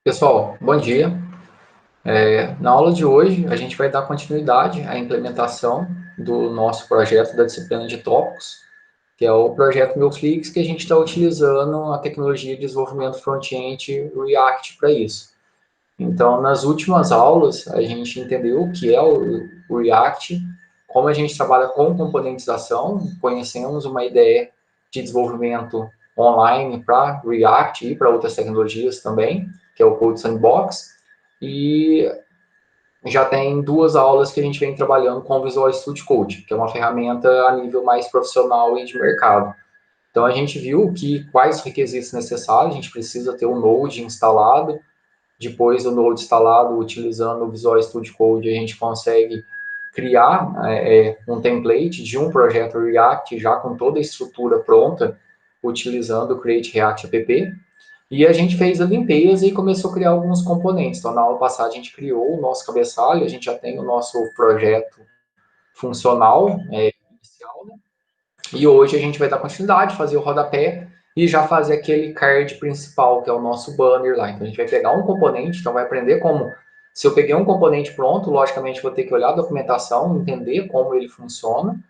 Pessoal, bom dia. Na aula de hoje, a gente vai dar continuidade à implementação do nosso projeto da disciplina de tópicos, que é o projeto MeuFlix, que a gente está utilizando a tecnologia de desenvolvimento front-end React para isso. Então, nas últimas aulas, a gente entendeu o que é o React, como a gente trabalha com componentização, conhecemos uma ideia de desenvolvimento online para React e para outras tecnologias também, que é o Code Sandbox, e já tem duas aulas que a gente vem trabalhando com o Visual Studio Code, que é uma ferramenta a nível mais profissional e de mercado. Então, a gente viu quais requisitos necessários, a gente precisa ter o Node instalado, depois do Node instalado, utilizando o Visual Studio Code, a gente consegue criar um template de um projeto React já com toda a estrutura pronta, utilizando o Create React App. E a gente fez a limpeza e começou a criar alguns componentes. Então, na aula passada, a gente criou o nosso cabeçalho, a gente já tem o nosso projeto funcional inicial, né? E hoje a gente vai dar continuidade, fazer o rodapé e já fazer aquele card principal, que é o nosso banner lá. Então a gente vai pegar um componente, então vai aprender como. Se eu peguei um componente pronto, logicamente vou ter que olhar a documentação, entender como ele funciona,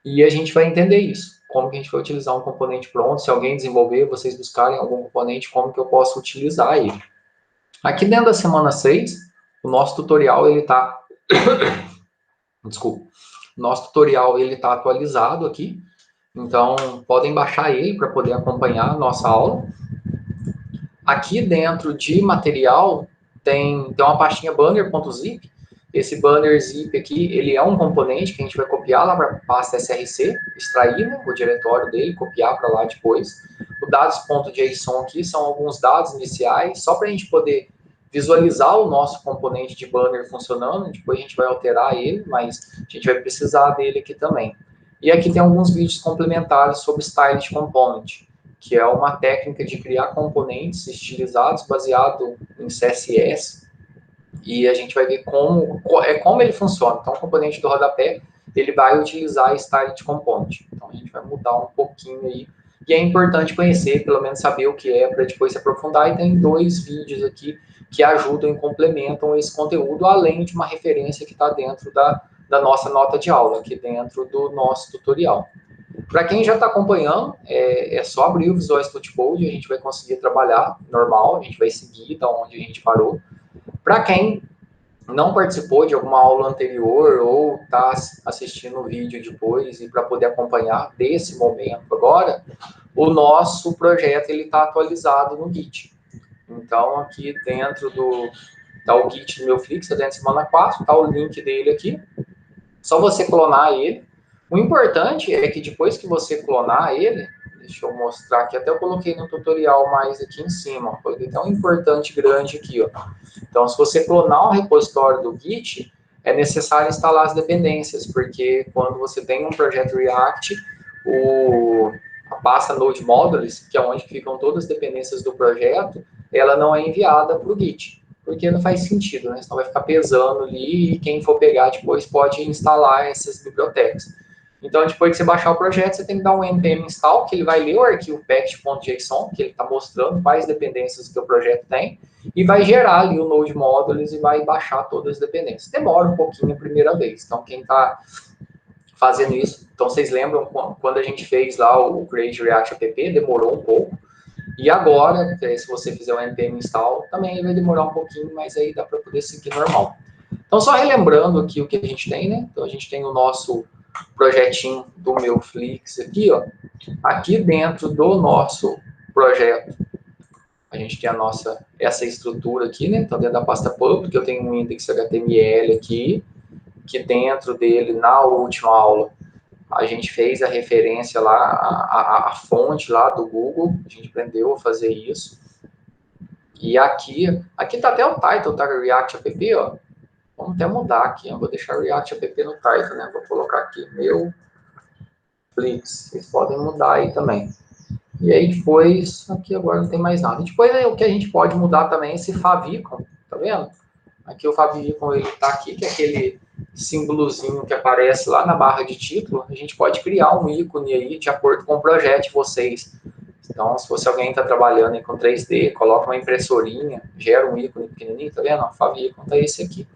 e a gente vai entender isso. Como que a gente vai utilizar um componente pronto, se alguém desenvolver, vocês buscarem algum componente, como que eu posso utilizar ele. Aqui dentro da semana 6, o nosso tutorial, ele está... Desculpa. O nosso tutorial, ele está atualizado aqui. Então, podem baixar ele para poder acompanhar a nossa aula. Aqui dentro de material, tem uma pastinha banner.zip. Esse banner zip aqui, ele é um componente que a gente vai copiar lá para a pasta src, extrair, né, o diretório dele, copiar para lá depois. O dados.json aqui são alguns dados iniciais, só para a gente poder visualizar o nosso componente de banner funcionando. Depois a gente vai alterar ele, mas a gente vai precisar dele aqui também. E aqui tem alguns vídeos complementares sobre Styled Component, que é uma técnica de criar componentes estilizados baseado em CSS, e a gente vai ver como ele funciona. Então, o componente do rodapé, ele vai utilizar Styled Component. Então, a gente vai mudar um pouquinho aí, e é importante conhecer, pelo menos saber o que é, para depois se aprofundar, e tem dois vídeos aqui que ajudam e complementam esse conteúdo, além de uma referência que está dentro da nossa nota de aula, aqui dentro do nosso tutorial. Para quem já está acompanhando, é só abrir o Visual Studio Code, a gente vai conseguir trabalhar normal, a gente vai seguir da onde a gente parou. Para quem não participou de alguma aula anterior ou está assistindo o vídeo depois e para poder acompanhar desse momento agora, o nosso projeto está atualizado no Git. Então, aqui dentro tá o Git do MeuFlix, dentro da semana 4, está o link dele aqui. Só você clonar ele. O importante é que depois que você clonar ele, deixa eu mostrar aqui, até eu coloquei no tutorial mais aqui em cima, coloquei até um importante grande aqui, ó. Então, se você clonar um repositório do Git, é necessário instalar as dependências, porque quando você tem um projeto React, a pasta Node Modules, que é onde ficam todas as dependências do projeto, ela não é enviada para o Git, porque não faz sentido, né? Senão vai ficar pesando ali e quem for pegar depois pode instalar essas bibliotecas. Então, depois que você baixar o projeto, você tem que dar um npm install, que ele vai ler o arquivo package.json, que ele está mostrando quais dependências que o projeto tem, e vai gerar ali o Node Modules e vai baixar todas as dependências. Demora um pouquinho a primeira vez. Então, quem está fazendo isso, então vocês lembram quando a gente fez lá o Create React App, demorou um pouco. E agora, se você fizer o npm install, também vai demorar um pouquinho, mas aí dá para poder seguir normal. Então, só relembrando aqui o que a gente tem, né? Então, a gente tem o nosso projetinho do MeuFlix aqui, ó. Aqui dentro do nosso projeto, a gente tem essa estrutura aqui, né? Então, dentro da pasta public, eu tenho um index HTML aqui, que dentro dele, na última aula, a gente fez a referência lá, a fonte lá do Google, a gente aprendeu a fazer isso. E aqui tá até o title, tá? React App, ó. Vamos até mudar aqui, eu vou deixar React App no title, né? Vou colocar aqui meu Flix, vocês podem mudar aí também. E aí depois, aqui agora não tem mais nada. E depois o que a gente pode mudar também é esse favicon, tá vendo? Aqui o favicon, ele tá aqui, que é aquele símbolozinho que aparece lá na barra de título. A gente pode criar um ícone aí de acordo com o projeto de vocês. Então, se fosse alguém que está trabalhando aí com 3D, coloca uma impressorinha, gera um ícone pequenininho, tá vendo? O favicon tá esse aqui.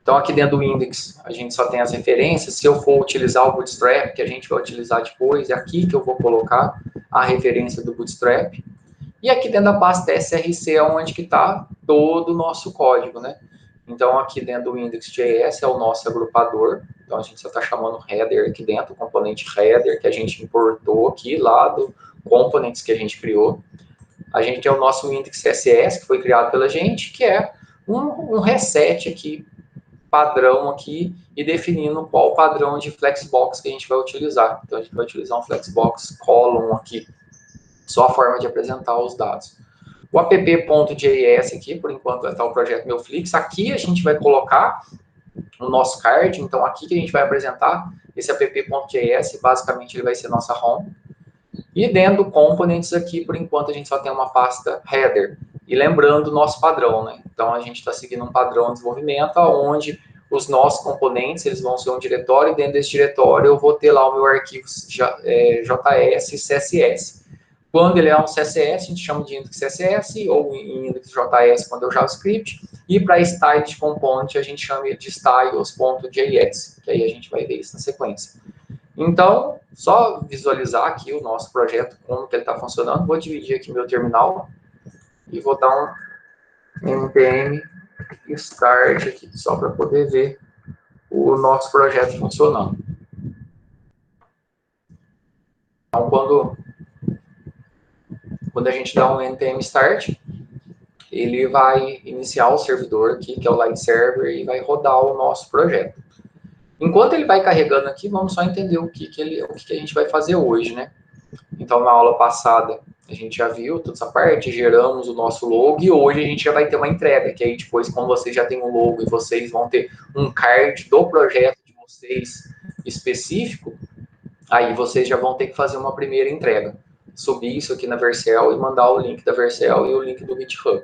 Então, aqui dentro do index, a gente só tem as referências. Se eu for utilizar o Bootstrap, que a gente vai utilizar depois, é aqui que eu vou colocar a referência do Bootstrap. E aqui dentro da pasta SRC é onde que está todo o nosso código, né? Então, aqui dentro do index.js é o nosso agrupador. Então, a gente só está chamando header aqui dentro, o componente header que a gente importou aqui lá do components que a gente criou. A gente tem o nosso index.css, que foi criado pela gente, que é um reset aqui, padrão aqui, e definindo qual padrão de flexbox que a gente vai utilizar. Então, a gente vai utilizar um flexbox column aqui, só a forma de apresentar os dados. O app.js aqui, por enquanto, está o projeto Meuflix. Aqui a gente vai colocar o nosso card, então aqui que a gente vai apresentar esse app.js, basicamente ele vai ser nossa home. E dentro do components aqui, por enquanto, a gente só tem uma pasta header. E lembrando o nosso padrão, né? Então, a gente está seguindo um padrão de desenvolvimento, onde os nossos componentes, eles vão ser um diretório, e dentro desse diretório eu vou ter lá o meu arquivo JS e CSS. Quando ele é um CSS, a gente chama de index CSS, ou index.js quando é o JavaScript, e para style component a gente chama de styles.js, que aí a gente vai ver isso na sequência. Então, só visualizar aqui o nosso projeto, como que ele está funcionando. Vou dividir aqui meu terminal e vou dar um npm start aqui, só para poder ver o nosso projeto funcionando. Então, quando a gente dá um npm start, ele vai iniciar o servidor aqui, que é o live server, e vai rodar o nosso projeto. Enquanto ele vai carregando aqui, vamos só entender o que a gente vai fazer hoje, né? Então, na aula passada, a gente já viu toda essa parte, geramos o nosso logo, e hoje a gente já vai ter uma entrega, que aí depois, quando vocês já têm um logo e vocês vão ter um card do projeto de vocês específico, aí vocês já vão ter que fazer uma primeira entrega. Subir isso aqui na Vercel e mandar o link da Vercel e o link do GitHub.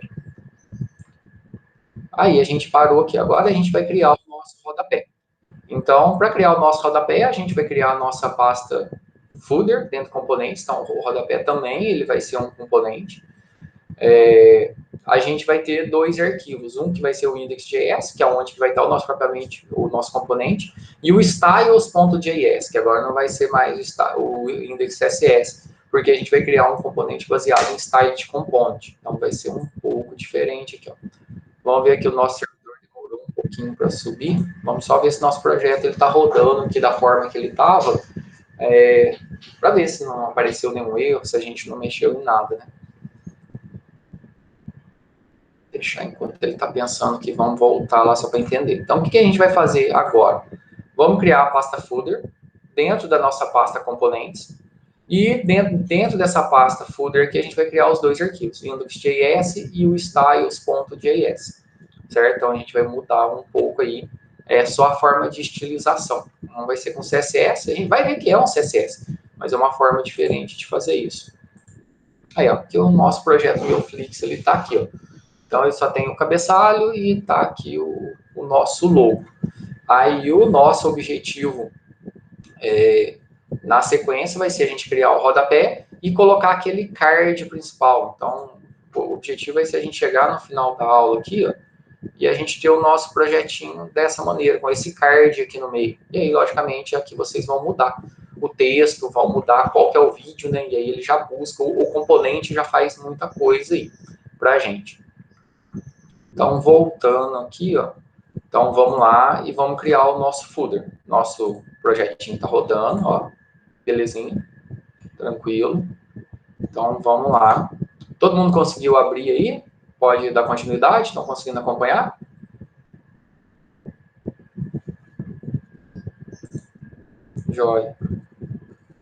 Aí a gente parou aqui agora, a gente vai criar o nosso rodapé. Então, para criar o nosso rodapé, a gente vai criar a nossa pasta footer dentro do componentes. Então, o rodapé também ele vai ser um componente. A gente vai ter dois arquivos. Um que vai ser o index.js, que é onde vai estar o nosso componente, e o styles.js, que agora não vai ser mais o index.css, porque a gente vai criar um componente baseado em style component. Então, vai ser um pouco diferente aqui, ó. Vamos ver aqui o nosso servidor demorou um pouquinho para subir. Vamos só ver se nosso projeto está rodando aqui da forma que ele estava, para ver se não apareceu nenhum erro, se a gente não mexeu em nada, né? Deixar enquanto ele está pensando que vamos voltar lá só para entender. Então, o que a gente vai fazer agora? Vamos criar a pasta footer dentro da nossa pasta componentes, e dentro dessa pasta footer aqui a gente vai criar os dois arquivos, o index.js e o styles.js, certo? Então a gente vai mudar um pouco aí, só a forma de estilização. Não vai ser com CSS, a gente vai ver que é um CSS, mas é uma forma diferente de fazer isso. Aí, ó, aqui o nosso projeto Meuflix, ele tá aqui, ó. Então ele só tem o cabeçalho e tá aqui o nosso logo. Aí o nosso objetivo na sequência vai ser a gente criar o rodapé e colocar aquele card principal. Então, o objetivo vai ser a gente chegar no final da aula aqui, ó, e a gente ter o nosso projetinho dessa maneira, com esse card aqui no meio. E aí, logicamente, aqui vocês vão mudar o texto, vão mudar qual que é o vídeo, né? E aí ele já busca, o componente já faz muita coisa aí pra gente. Então, voltando aqui, ó. Então, vamos lá e vamos criar o nosso footer. Nosso projetinho tá rodando, ó. Belezinha, tranquilo. Então, vamos lá. Todo mundo conseguiu abrir aí? Pode dar continuidade? Estão conseguindo acompanhar? Joia.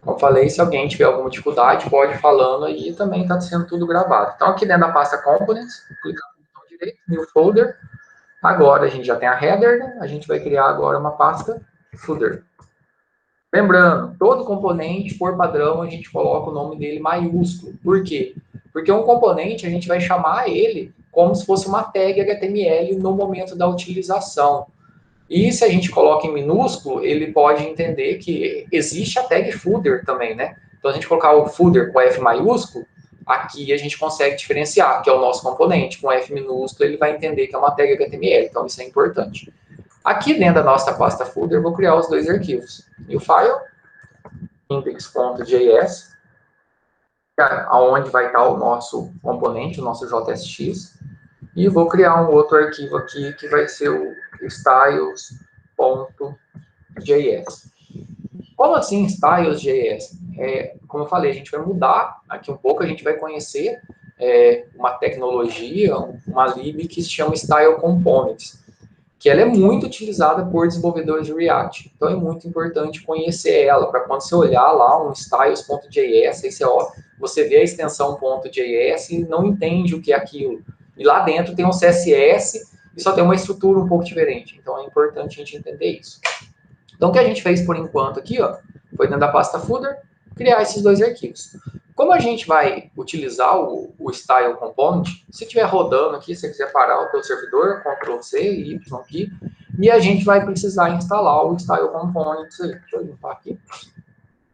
Como falei, se alguém tiver alguma dificuldade, pode ir falando aí, também está sendo tudo gravado. Então, aqui dentro da pasta Components, clicar no botão direito, New Folder. Agora, a gente já tem a header, né? A gente vai criar agora uma pasta Footer. Lembrando, todo componente, por padrão, a gente coloca o nome dele maiúsculo. Por quê? Porque um componente, a gente vai chamar ele como se fosse uma tag HTML no momento da utilização. E se a gente coloca em minúsculo, ele pode entender que existe a tag footer também, né? Então, a gente colocar o footer com F maiúsculo, aqui a gente consegue diferenciar, que é o nosso componente. Com F minúsculo, ele vai entender que é uma tag HTML, então isso é importante. Aqui dentro da nossa pasta footer, eu vou criar os dois arquivos. New file, index.js, onde vai estar o nosso componente, o nosso JSX, e vou criar um outro arquivo aqui, que vai ser o styles.js. Como assim styles.js? Como eu falei, a gente vai mudar aqui um pouco, a gente vai conhecer uma tecnologia, uma lib que se chama Style Components, que ela é muito utilizada por desenvolvedores de React. Então, é muito importante conhecer ela, para quando você olhar lá um styles.js, aí você vê a extensão .js e não entende o que é aquilo. E lá dentro tem um CSS e só tem uma estrutura um pouco diferente. Então, é importante a gente entender isso. Então, o que a gente fez por enquanto aqui, ó, foi dentro da pasta footer, criar esses dois arquivos. Como a gente vai utilizar o Style Component, se estiver rodando aqui, se você quiser parar o teu servidor, Ctrl+C, Y aqui, e a gente vai precisar instalar o Style Component. Deixa eu limpar aqui.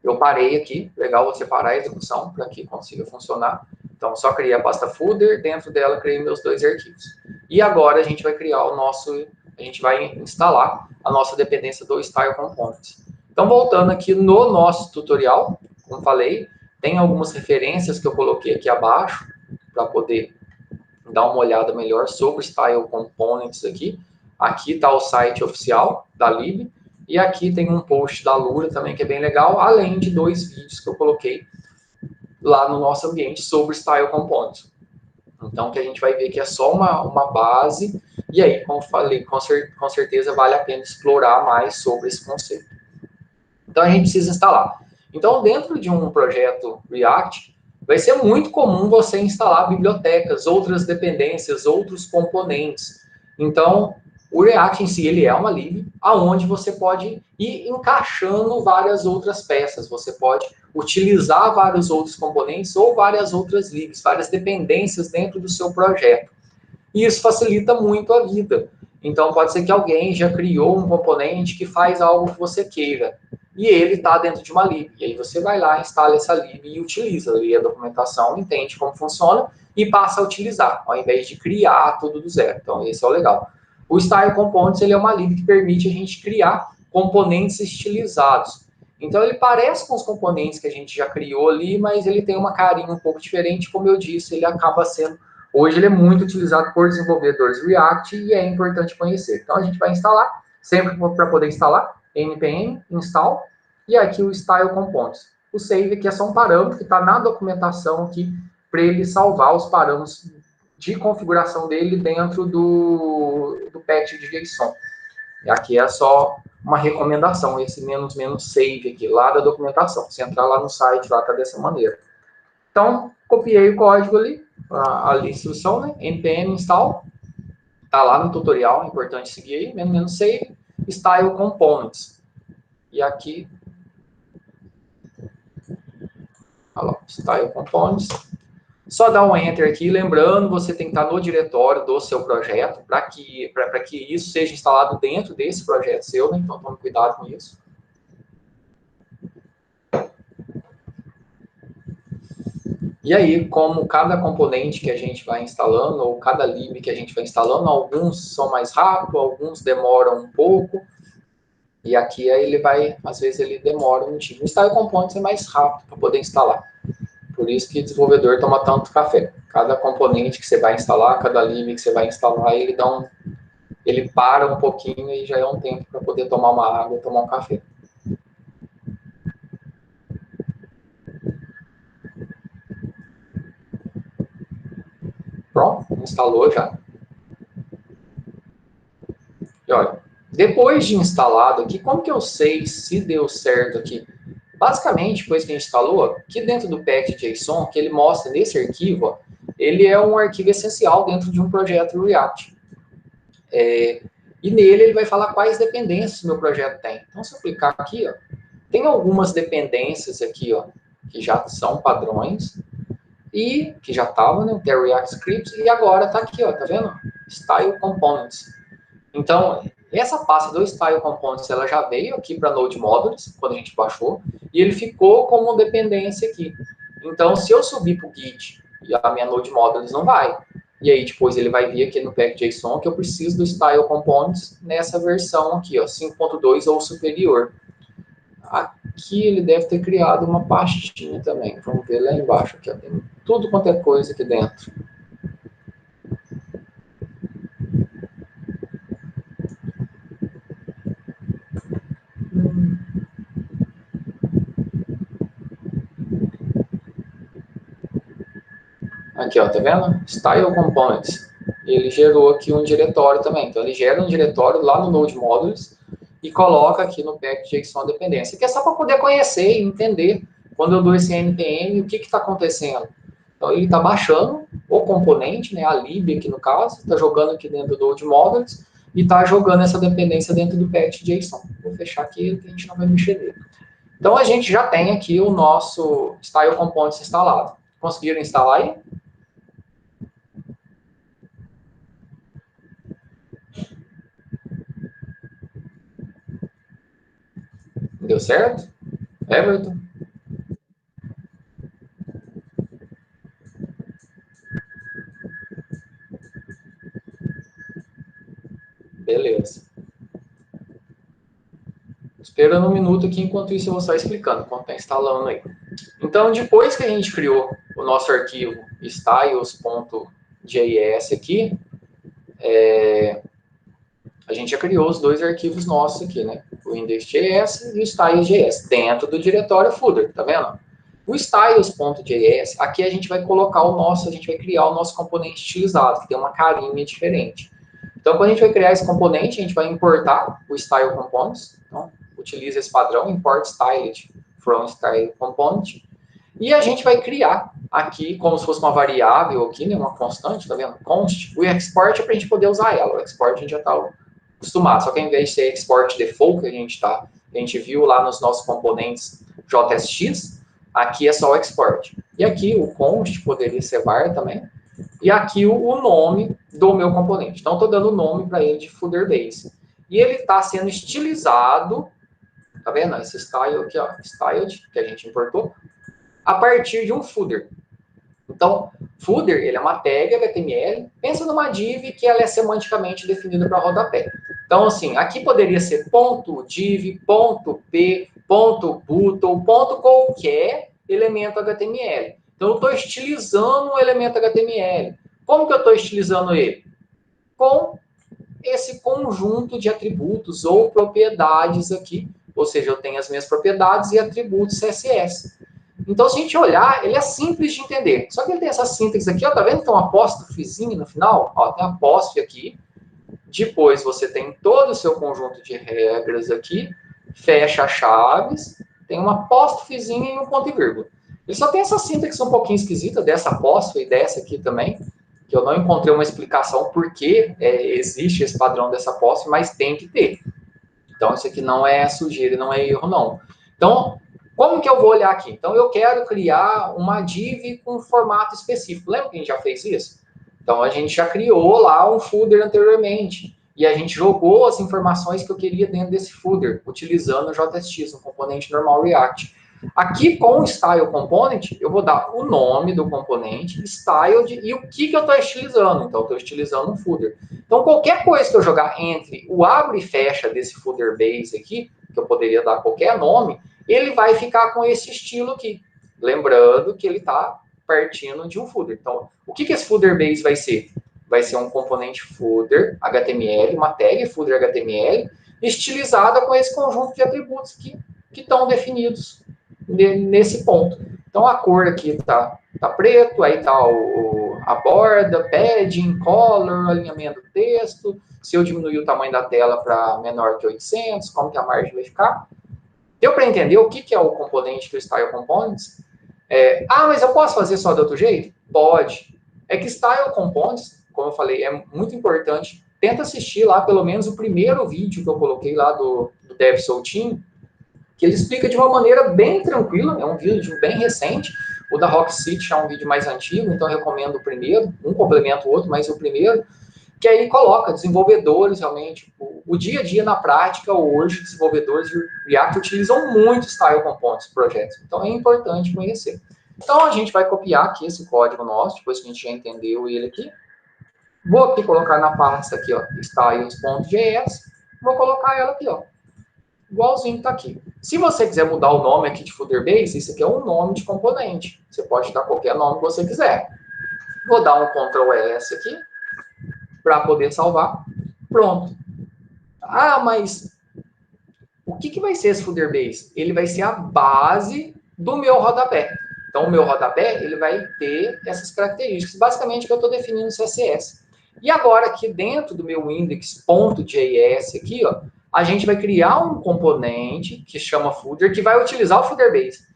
Eu parei aqui, legal você parar a execução para que consiga funcionar. Então, só criei a pasta footer, dentro dela criei meus dois arquivos. E agora a gente vai criar a gente vai instalar a nossa dependência do Style Component. Então, voltando aqui no nosso tutorial, como falei, tem algumas referências que eu coloquei aqui abaixo para poder dar uma olhada melhor sobre o Style Components aqui. Aqui está o site oficial da lib e aqui tem um post da Lura também que é bem legal, além de 2 vídeos que eu coloquei lá no nosso ambiente sobre Style Components. Então, que a gente vai ver que é só uma base e aí, como falei, com certeza vale a pena explorar mais sobre esse conceito. Então, a gente precisa instalar. Então, dentro de um projeto React, vai ser muito comum você instalar bibliotecas, outras dependências, outros componentes. Então, o React em si, ele é uma lib, aonde você pode ir encaixando várias outras peças. Você pode utilizar vários outros componentes ou várias outras libs, várias dependências dentro do seu projeto. E isso facilita muito a vida. Então, pode ser que alguém já criou um componente que faz algo que você queira. E ele está dentro de uma lib. E aí você vai lá, instala essa lib e utiliza. Lê a documentação, entende como funciona e passa a utilizar, ao invés de criar tudo do zero. Então, esse é o legal. O Style Components, ele é uma lib que permite a gente criar componentes estilizados. Então, ele parece com os componentes que a gente já criou ali, mas ele tem uma carinha um pouco diferente. Como eu disse, ele acaba sendo... Hoje ele é muito utilizado por desenvolvedores React e é importante conhecer. Então, a gente vai instalar, sempre para poder instalar, npm install, e aqui o Style Components. O save aqui é só um parâmetro que está na documentação aqui, para ele salvar os parâmetros de configuração dele dentro do patch de JSON. E aqui é só uma recomendação, esse -- save aqui, lá da documentação. Se entrar lá no site, lá está dessa maneira. Então, copiei o código ali, a instrução, né? npm install, está lá no tutorial, é importante seguir aí, -- save, Style Components. E aqui, olha lá, Style Components. Só dá um Enter aqui, lembrando, você tem que estar no diretório do seu projeto, para que isso seja instalado dentro desse projeto seu, né? Então, tome cuidado com isso. E aí, como cada componente que a gente vai instalando, ou cada lib que a gente vai instalando, alguns são mais rápidos, alguns demoram um pouco, e aqui ele vai, às vezes ele demora um time. O Style Components é mais rápido para poder instalar. Por isso que o desenvolvedor toma tanto café. Cada componente que você vai instalar, cada lib que você vai instalar, ele para um pouquinho e já é um tempo para poder tomar uma água, tomar um café. Pronto, instalou já. E olha, depois de instalado aqui, como que eu sei se deu certo aqui? Basicamente, depois que a gente instalou, aqui dentro do pack.json, que ele mostra nesse arquivo, ó, ele é um arquivo essencial dentro de um projeto React. E nele ele vai falar quais dependências o meu projeto tem. Então, se eu clicar aqui, ó, tem algumas dependências aqui, ó, que já são padrões, e que já estavam, né, tem React Scripts, e agora está aqui, ó, tá vendo? Style Components. Então, essa pasta do Style Components, ela já veio aqui para Node Modules, quando a gente baixou, e ele ficou como dependência aqui. Então, se eu subir para o Git e a minha Node Modules não vai, e aí depois ele vai vir aqui no pack.json que eu preciso do Style Components nessa versão aqui, ó, 5.2 ou superior. Aqui ele deve ter criado uma pastinha também. Vamos ver lá embaixo. Aqui, ó, tem tudo quanto é coisa aqui dentro. Aqui, ó, tá vendo? Style Components. Ele gerou aqui um diretório também. Então, ele gera um diretório lá no Node Modules e coloca aqui no pack.json dependência, que é só para poder conhecer e entender quando eu dou esse npm, o que está acontecendo. Então, ele está baixando o componente, né, a lib aqui no caso, está jogando aqui dentro do Node Modules e está jogando essa dependência dentro do pack.json. Vou fechar aqui, que a gente não vai mexer nele. Então, a gente já tem aqui o nosso Style Components instalado. Conseguiram instalar aí? Deu certo? Everton? Beleza. Esperando um minuto aqui, enquanto isso eu vou só explicando, enquanto está instalando aí. Então, depois que a gente criou o nosso arquivo styles.js aqui, a gente já criou os dois arquivos nossos aqui, né? O index.js e o styles.js, dentro do diretório footer, tá vendo? O styles.js, aqui a gente vai colocar o nosso, a gente vai criar o nosso componente estilizado, que tem uma carinha diferente. Então, quando a gente vai criar esse componente, a gente vai importar o style components. Então, utiliza esse padrão, import styled from style component. E a gente vai criar aqui, como se fosse uma variável aqui, né, uma constante, tá vendo? Const. O export é para a gente poder usar ela. O export a gente já está acostumado. Só que ao invés de ser export default, que a gente viu lá nos nossos componentes JSX, aqui é só o export. E aqui o const poderia ser var também. E aqui o nome do meu componente. Então, estou dando o nome para ele de footer base. E ele está sendo estilizado, tá vendo? Esse style aqui, ó, styled, que a gente importou, a partir de um footer. Então, footer, ele é uma tag HTML. Pensa numa div que ela é semanticamente definida para rodapé. Então, assim, aqui poderia ser .div, .p, .button, qualquer elemento HTML. Então, eu estou estilizando um elemento HTML. Como que eu estou estilizando ele? Com esse conjunto de atributos ou propriedades aqui. Ou seja, eu tenho as minhas propriedades e atributos CSS. Então, se a gente olhar, ele é simples de entender. Só que ele tem essa síntese aqui, ó, tá vendo? Tem um apóstrofezinho no final. Ó, tem apóstrofe aqui. Depois você tem todo o seu conjunto de regras aqui. Fecha chaves. Tem uma apóstrofezinha e um ponto e vírgula. Ele só tem essa síntese um pouquinho esquisita dessa apóstrofe e dessa aqui também, que eu não encontrei uma explicação por que existe esse padrão dessa apóstrofe, mas tem que ter. Então, isso aqui não é sujeira, não é erro, não. Então, como que eu vou olhar aqui? Então, eu quero criar uma div com um formato específico. Lembra que a gente já fez isso? Então, a gente já criou lá um footer anteriormente. E a gente jogou as informações que eu queria dentro desse footer, utilizando o JSX, um componente normal React. Aqui, com o Style Component, eu vou dar o nome do componente, styled, e o que eu estou estilizando. Então, eu estou estilizando um footer. Então, qualquer coisa que eu jogar entre o abre e fecha desse footer base aqui, que eu poderia dar qualquer nome, ele vai ficar com esse estilo aqui. Lembrando que ele está partindo de um footer. Então, o que esse footer base vai ser? Vai ser um componente footer HTML, uma tag footer HTML, estilizada com esse conjunto de atributos que estão definidos nesse ponto. Então, a cor aqui tá preto, aí tá a borda, padding, color, alinhamento do texto. Se eu diminuir o tamanho da tela para menor que 800, como que a margem vai ficar? Deu para entender o que é o componente do Style Components? Mas eu posso fazer só de outro jeito? Pode. É que Style Components, como eu falei, é muito importante. Tenta assistir lá pelo menos o primeiro vídeo que eu coloquei lá do Dev Team, que ele explica de uma maneira bem tranquila, é um vídeo bem recente. O da Rock City é um vídeo mais antigo, então eu recomendo o primeiro, um complementa o outro, mas o primeiro. que aí coloca desenvolvedores, realmente, o dia a dia na prática, hoje, desenvolvedores de React utilizam muito Style Components projetos, então é importante conhecer. Então, a gente vai copiar aqui esse código nosso, depois que a gente já entendeu ele aqui. Vou aqui colocar na pasta aqui, ó, styles.js, vou colocar ela aqui, ó, igualzinho tá aqui. Se você quiser mudar o nome aqui de Footerbase, isso aqui é um nome de componente. Você pode dar qualquer nome que você quiser. Vou dar um Ctrl S aqui, para poder salvar. Pronto. Ah, mas o que vai ser esse Footerbase? Ele vai ser a base do meu rodapé. Então, o meu rodapé, ele vai ter essas características. Basicamente, que eu estou definindo no CSS. E agora, aqui dentro do meu index.js, aqui, ó, a gente vai criar um componente que chama footer, que vai utilizar o Footerbase.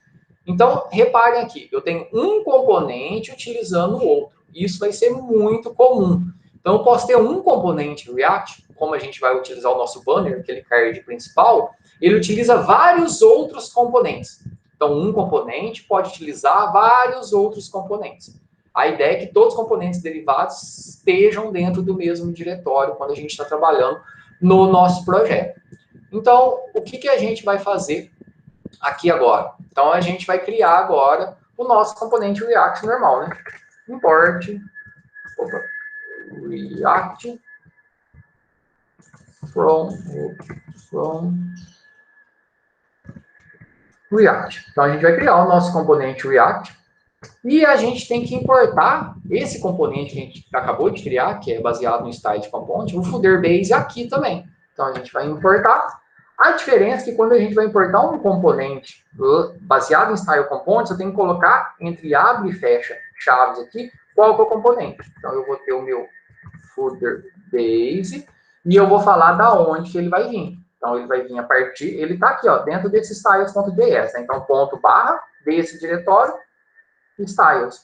Então, reparem aqui, eu tenho um componente utilizando o outro. Isso vai ser muito comum. Então, eu posso ter um componente React, como a gente vai utilizar o nosso banner, aquele card principal, ele utiliza vários outros componentes. Então, um componente pode utilizar vários outros componentes. A ideia é que todos os componentes derivados estejam dentro do mesmo diretório quando a gente está trabalhando no nosso projeto. Então, o que a gente vai fazer aqui agora? Então, a gente vai criar agora o nosso componente React normal, né? Import React from React. Então, a gente vai criar o nosso componente React e a gente tem que importar esse componente que a gente acabou de criar, que é baseado no Style Component, o Footerbase aqui também. Então, a gente vai importar. A diferença é que quando a gente vai importar um componente baseado em Style Components, eu tenho que colocar entre abre e fecha chaves aqui, qual que é o componente. Então, eu vou ter o meu Footerbase e eu vou falar da onde que ele vai vir. Então, ele vai vir a partir, ele está aqui, ó, dentro desse styles.js, né? Então, ponto barra desse diretório, styles.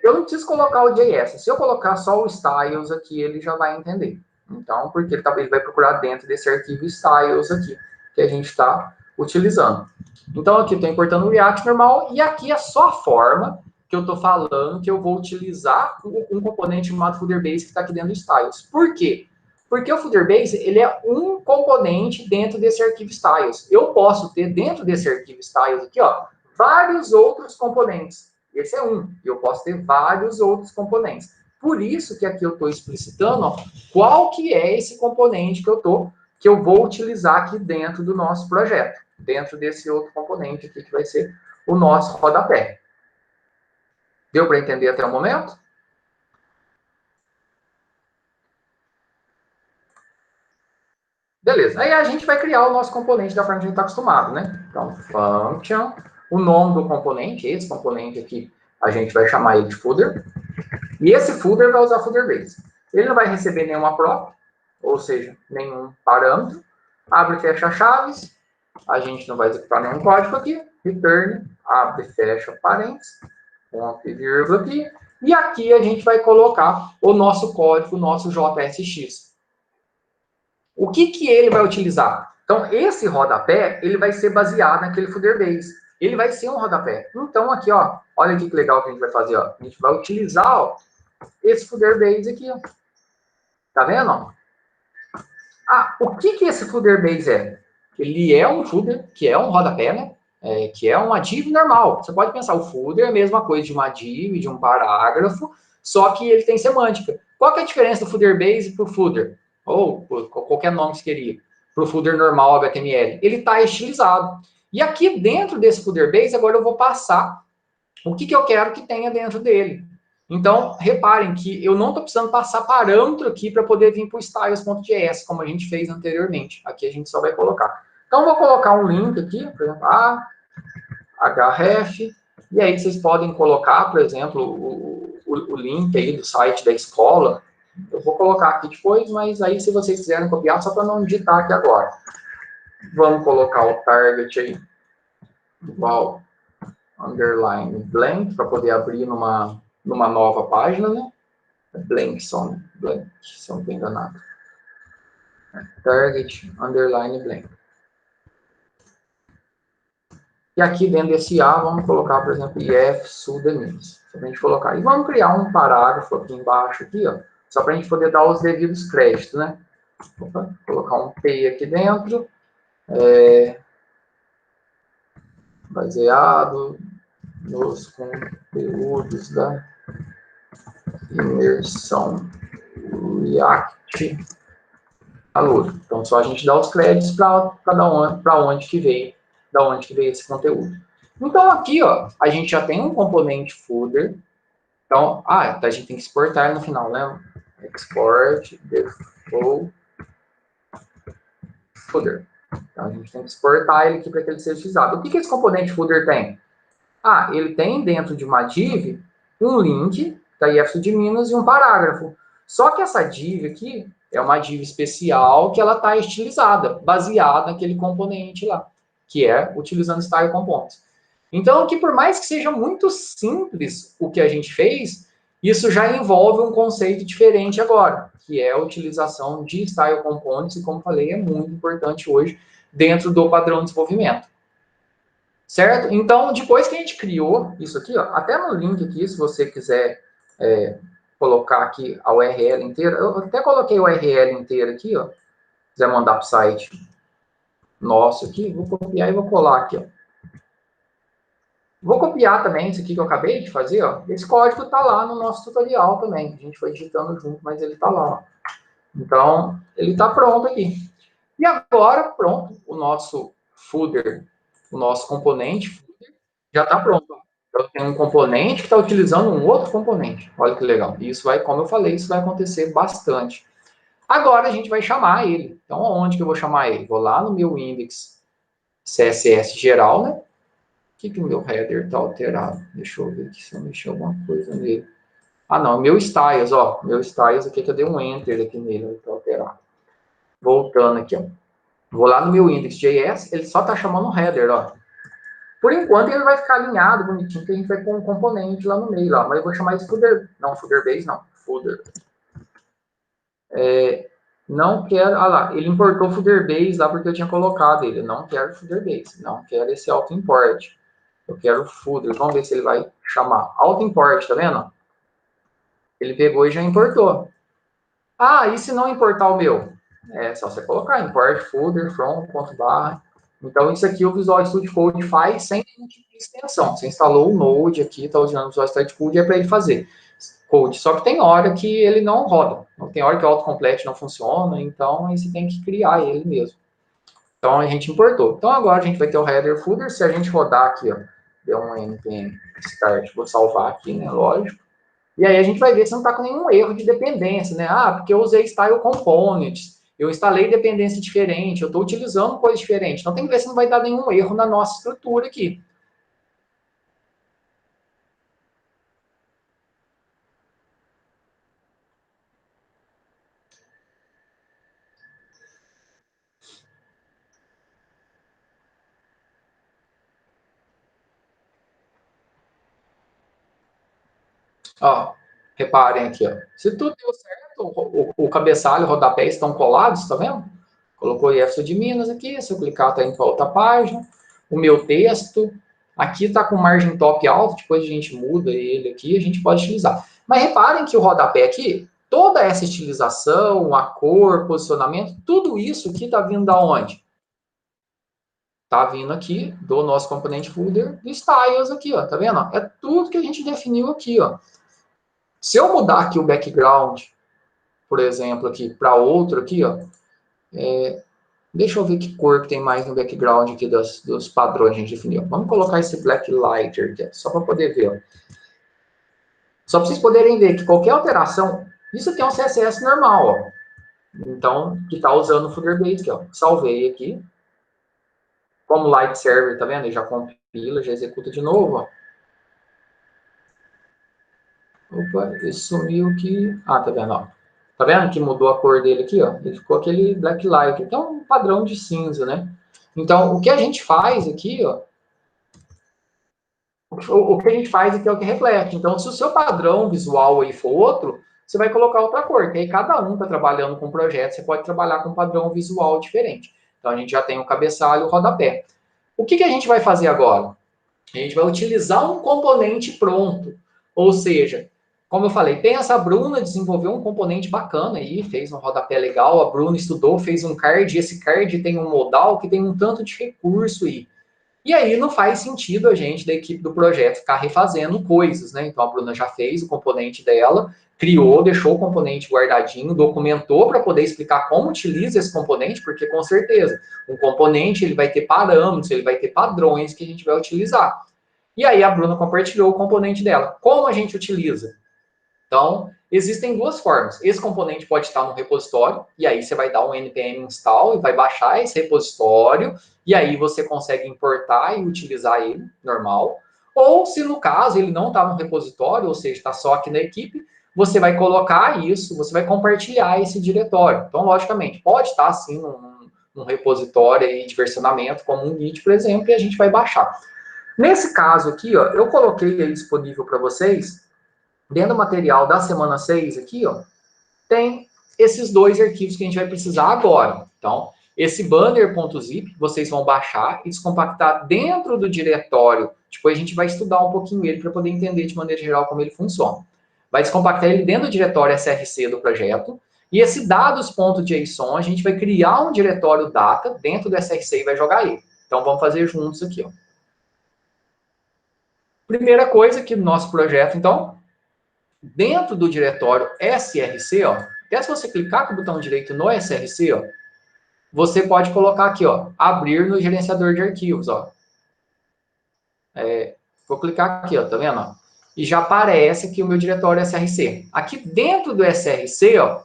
Eu não preciso colocar o JS. Se eu colocar só o styles aqui, ele já vai entender. Então, porque ele vai procurar dentro desse arquivo styles aqui, que a gente está utilizando. Então, aqui eu estou importando o React normal, e aqui é só a forma que eu estou falando que eu vou utilizar um componente chamado Footerbase que está aqui dentro do styles. Por quê? Porque o Footerbase, ele é um componente dentro desse arquivo styles. Eu posso ter dentro desse arquivo styles aqui, ó, vários outros componentes. Esse é um. E eu posso ter vários outros componentes. Por isso que aqui eu estou explicitando, ó, qual que é esse componente que eu vou utilizar aqui dentro do nosso projeto. Dentro desse outro componente aqui, que vai ser o nosso rodapé. Deu para entender até o momento? Beleza. Aí a gente vai criar o nosso componente da forma que a gente está acostumado, né? Então, function, o nome do componente, esse componente aqui, a gente vai chamar ele de footer. E esse footer vai usar Footerbase. Ele não vai receber nenhuma prop, ou seja, nenhum parâmetro. Abre e fecha chaves. A gente não vai executar nenhum código aqui. Return, abre e fecha parênteses. Ponto e vírgula aqui. E aqui a gente vai colocar o nosso código, o nosso JSX. O que ele vai utilizar? Então, esse rodapé, ele vai ser baseado naquele Footerbase. Ele vai ser um rodapé. Então, aqui, ó, olha aqui que legal que a gente vai fazer, ó. A gente vai utilizar, ó, esse Footerbase aqui, ó. Tá vendo? Ah, o que esse Footerbase é? Ele é um footer, que é um rodapé, né? Que é uma div normal. Você pode pensar, o footer é a mesma coisa de uma div, de um parágrafo, só que ele tem semântica. Qual que é a diferença do Footerbase para o footer? Ou qualquer nome que você queria. Para o footer normal HTML. Ele está estilizado. E aqui dentro desse Footerbase, agora eu vou passar o que eu quero que tenha dentro dele. Então, reparem que eu não estou precisando passar parâmetro aqui para poder vir para o styles.js, como a gente fez anteriormente. Aqui a gente só vai colocar. Então, vou colocar um link aqui, por exemplo, href, e aí vocês podem colocar, por exemplo, o link aí do site da escola. Eu vou colocar aqui depois, mas aí se vocês quiserem copiar, só para não digitar aqui agora. Vamos colocar o target aí, igual underline blank, para poder abrir numa nova página, né? Blank só, né? Blank, se eu não estou enganado. Target, underline blank. E aqui dentro desse A, vamos colocar, por exemplo, if Sudanese. Se a gente colocar. E vamos criar um parágrafo aqui embaixo, aqui, ó, Só para a gente poder dar os devidos créditos, né? Opa, vou colocar um P aqui dentro. Baseado nos conteúdos da imersão React Aluno. Então, só a gente dá os créditos para onde que veio, da onde que veio esse conteúdo. Então, aqui, ó, a gente já tem um componente footer. Então, a gente tem que exportar no final, né? Export default footer. Então, a gente tem que exportar ele aqui para que ele seja utilizado. O que esse componente footer tem? Ele tem dentro de uma div um link da IF de Minas e um parágrafo. Só que essa div aqui é uma div especial que ela está estilizada, baseada naquele componente lá, que é utilizando Style Components. Então, aqui, por mais que seja muito simples o que a gente fez, isso já envolve um conceito diferente agora, que é a utilização de Style Components, e como falei, é muito importante hoje dentro do padrão de desenvolvimento. Certo? Então, depois que a gente criou isso aqui, ó, até no link aqui, se você quiser colocar aqui a URL inteira, eu até coloquei a URL inteira aqui, ó, se quiser mandar para o site nosso aqui, vou copiar e vou colar aqui, ó. Vou copiar também isso aqui que eu acabei de fazer, ó. Esse código está lá no nosso tutorial também, a gente foi digitando junto, mas ele está lá, ó. Então, ele está pronto aqui. E agora, pronto, o nosso footer, o nosso componente já está pronto. Eu tenho um componente que está utilizando um outro componente. Olha que legal. E isso vai, como eu falei, isso vai acontecer bastante. Agora a gente vai chamar ele. Então, onde que eu vou chamar ele? Vou lá no meu index CSS geral, né? O que o meu header está alterado? Deixa eu ver aqui se eu mexer alguma coisa nele. Não, meu styles, ó. Meu styles aqui que eu dei um enter aqui nele, ele está alterado. Voltando aqui, ó. Vou lá no meu index.js, ele só está chamando o header, ó. Por enquanto, ele vai ficar alinhado, bonitinho, que a gente vai pôr um componente lá no meio, lá. Mas eu vou chamar isso footer. Não, footer base, não. Footer. Não quero... lá, ele importou footer base lá porque eu tinha colocado ele. Eu não quero footer base. Não quero esse auto import. Eu quero footer. Vamos ver se ele vai chamar. Auto import, tá vendo? Ele pegou e já importou. E se não importar o meu? É só você colocar import footer from ponto barra. Então, isso aqui o Visual Studio Code faz sem nenhum tipo de extensão. Você instalou o Node aqui, está usando o Visual Studio Code, é para ele fazer code. Só que tem hora que ele não roda. Tem hora que o autocomplete não funciona, então aí você tem que criar ele mesmo. Então, a gente importou. Então, agora a gente vai ter o header footer. Se a gente rodar aqui, ó, deu um npm start, vou salvar aqui, né, lógico. E aí a gente vai ver se não está com nenhum erro de dependência, né? Porque eu usei Style Components, eu instalei dependência diferente, eu estou utilizando coisa diferente. Então tem que ver se não vai dar nenhum erro na nossa estrutura aqui. Ó, reparem aqui, ó. Se tudo deu certo, o cabeçalho e o rodapé estão colados, tá vendo? Colocou IEFSO de Minas aqui, se eu clicar tá indo para outra página. O meu texto, aqui está com margem top alto, depois a gente muda ele aqui, a gente pode utilizar. Mas reparem que o rodapé aqui, toda essa estilização, a cor, posicionamento, tudo isso aqui está vindo da onde? Está vindo aqui do nosso componente footer, do styles aqui, ó, tá vendo? É tudo que a gente definiu aqui, ó. Se eu mudar aqui o background, por exemplo, aqui para outro aqui, ó, deixa eu ver que cor que tem mais no background aqui dos padrões que a gente definiu. Vamos colocar esse black lighter aqui, só para poder ver, ó. Só para vocês poderem ver que qualquer alteração, isso aqui é um CSS normal, ó. Então, que está usando o footer base aqui, ó. Salvei aqui. Como light server, tá vendo? Ele já compila, já executa de novo, ó. Opa, ele sumiu aqui. Tá vendo, ó. Tá vendo que mudou a cor dele aqui, ó? Ele ficou aquele black light, que é um padrão de cinza, né? Então, o que a gente faz aqui, ó, o que a gente faz aqui é o que reflete. Então, se o seu padrão visual aí for outro, você vai colocar outra cor, que aí cada um está trabalhando com um projeto, você pode trabalhar com um padrão visual diferente. Então, a gente já tem o cabeçalho e o rodapé. O que a gente vai fazer agora? A gente vai utilizar um componente pronto, ou seja, como eu falei, pensa, a Bruna desenvolveu um componente bacana aí, fez um rodapé legal, a Bruna estudou, fez um card, e esse card tem um modal que tem um tanto de recurso aí. E aí não faz sentido a gente, da equipe do projeto, ficar refazendo coisas, né? Então a Bruna já fez o componente dela, criou, deixou o componente guardadinho, documentou para poder explicar como utiliza esse componente, porque com certeza, um componente ele vai ter parâmetros, ele vai ter padrões que a gente vai utilizar. E aí a Bruna compartilhou o componente dela. Como a gente utiliza? Então, existem duas formas. Esse componente pode estar no repositório, e aí você vai dar um npm install e vai baixar esse repositório, e aí você consegue importar e utilizar ele, normal. Ou, se no caso ele não está no repositório, ou seja, está só aqui na equipe, você vai colocar isso, você vai compartilhar esse diretório. Então, logicamente, pode estar assim num repositório aí de versionamento, como um Git, por exemplo, e a gente vai baixar. Nesse caso aqui, ó, eu coloquei aí disponível para vocês. Dentro do material da semana 6 aqui, ó, tem esses dois arquivos que a gente vai precisar agora. Então, esse banner.zip, vocês vão baixar e descompactar dentro do diretório. Depois a gente vai estudar um pouquinho ele para poder entender de maneira geral como ele funciona. Vai descompactar ele dentro do diretório SRC do projeto. E esse dados.json, a gente vai criar um diretório data dentro do SRC e vai jogar ele. Então, vamos fazer juntos aqui, ó. Primeira coisa aqui no nosso projeto, então, dentro do diretório SRC, ó, até se você clicar com o botão direito no SRC, ó, você pode colocar aqui, ó, abrir no gerenciador de arquivos, ó. Vou clicar aqui, ó, tá vendo? Ó? E já aparece aqui o meu diretório SRC. Aqui dentro do SRC, ó,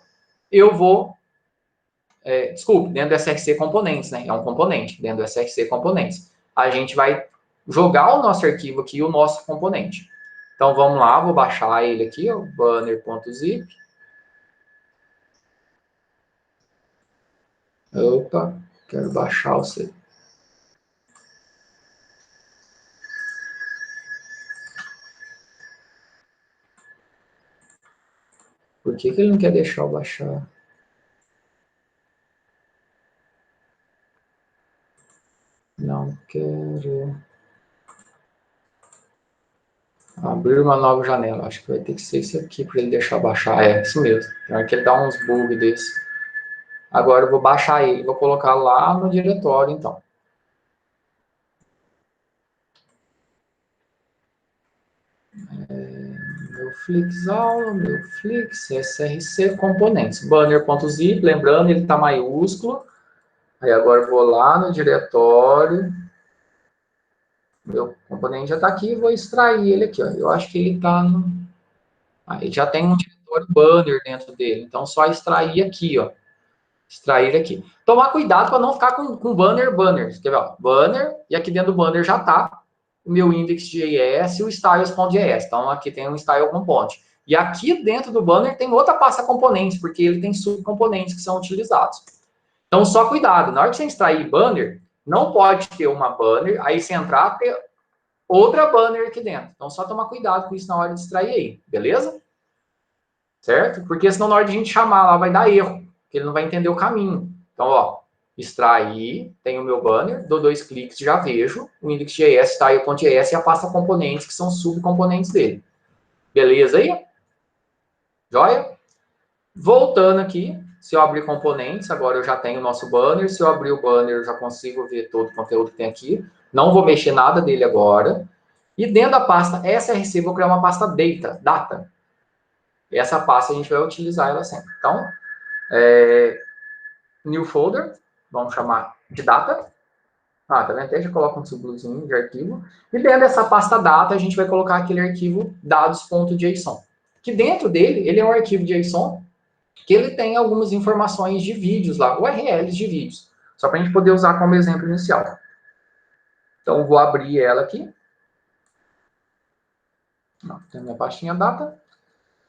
eu vou, desculpe, dentro do SRC componentes, né? É um componente, dentro do SRC componentes. A gente vai jogar o nosso arquivo aqui, o nosso componente. Então, vamos lá, vou baixar ele aqui, ó, banner.zip. Opa, quero baixar o C. Por que ele não quer deixar eu baixar? Não quero abrir uma nova janela. Acho que vai ter que ser isso aqui para ele deixar baixar. É, isso mesmo. Tem que ele dá uns bugs desse. Agora eu vou baixar ele, vou colocar lá no diretório, então. Meu Flix aula, meu Flix, SRC componentes. Banner.zip, lembrando, ele está maiúsculo. Aí agora eu vou lá no diretório. Meu componente já está aqui, vou extrair ele aqui. Ó. Eu acho que ele está no... Ele já tem um diretório banner dentro dele. Então, só extrair aqui, ó. Extrair aqui. Tomar cuidado para não ficar com banner. Quer ver? Ó? Banner, e aqui dentro do banner já está o meu index.js e o styles.js. Então, aqui tem um style component. E aqui dentro do banner tem outra pasta componentes, porque ele tem subcomponentes que são utilizados. Então, só cuidado. Na hora que você extrair banner, não pode ter uma banner, aí você entrar, ter outra banner aqui dentro. Então, só tomar cuidado com isso na hora de extrair aí, beleza? Certo? Porque senão na hora de a gente chamar lá vai dar erro, porque ele não vai entender o caminho. Então, ó, extrair, tem o meu banner, dou 2 cliques, já vejo o index.js, style.js e a pasta componentes, que são subcomponentes dele. Beleza aí? Joia? Voltando aqui, se eu abrir componentes, agora eu já tenho o nosso banner. Se eu abrir o banner, eu já consigo ver todo o conteúdo que tem aqui. Não vou mexer nada dele agora. E dentro da pasta SRC, vou criar uma pasta data. Essa pasta a gente vai utilizar ela sempre. Então, new folder, vamos chamar de data. Tá vendo? Até já coloca um símbolozinho de arquivo. E dentro dessa pasta data, a gente vai colocar aquele arquivo dados.json. Que dentro dele, ele é um arquivo JSON que ele tem algumas informações de vídeos lá, URLs de vídeos. Só para a gente poder usar como exemplo inicial. Então, vou abrir ela aqui. Tem a minha pastinha data.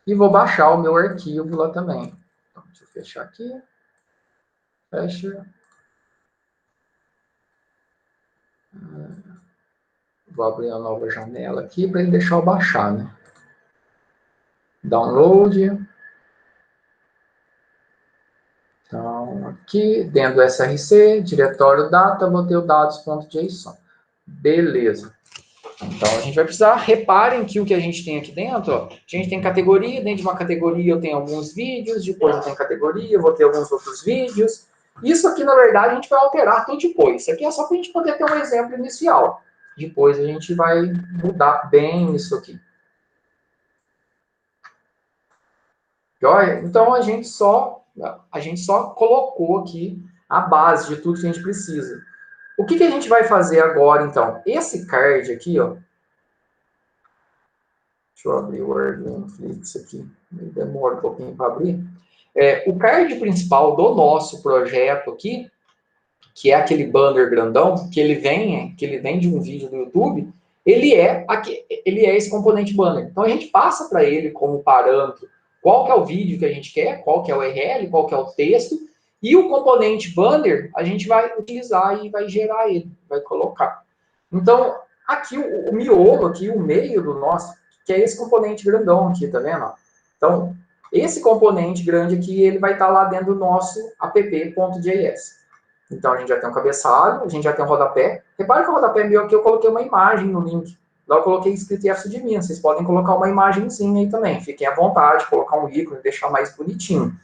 E vou baixar o meu arquivo lá também. Então, deixa eu fechar aqui. Fecha. Vou abrir uma nova janela aqui para ele deixar eu baixar, né? Download. Então, aqui dentro do SRC, diretório data, vou ter o dados.json. Beleza. Então, a gente vai precisar, reparem que o que a gente tem aqui dentro, ó, a gente tem categoria, dentro de uma categoria eu tenho alguns vídeos, depois eu tenho categoria, eu vou ter alguns outros vídeos. Isso aqui, na verdade, a gente vai alterar tudo depois. Isso aqui é só para a gente poder ter um exemplo inicial. Depois a gente vai mudar bem isso aqui. Joia? Então, a gente só colocou aqui a base de tudo que a gente precisa. O que a gente vai fazer agora, então? Esse card aqui, ó. Deixa eu abrir o Netflix aqui. Demora um pouquinho para abrir. O card principal do nosso projeto aqui, que é aquele banner grandão, que ele vem de um vídeo do YouTube, ele é esse componente banner. Então, a gente passa para ele como parâmetro qual que é o vídeo que a gente quer, qual que é o URL, qual que é o texto, e o componente banner a gente vai utilizar e vai gerar ele, vai colocar. Então, aqui o miolo, aqui o meio do nosso, que é esse componente grandão aqui, tá vendo? Então, esse componente grande aqui, ele vai estar lá dentro do nosso app.js. Então, a gente já tem um cabeçalho, a gente já tem um rodapé. Repare que o rodapé meu aqui, eu coloquei uma imagem no link. Lá eu coloquei escrito F de mim. Vocês podem colocar uma imagenzinha aí também. Fiquem à vontade, colocar um ícone, deixar mais bonitinho.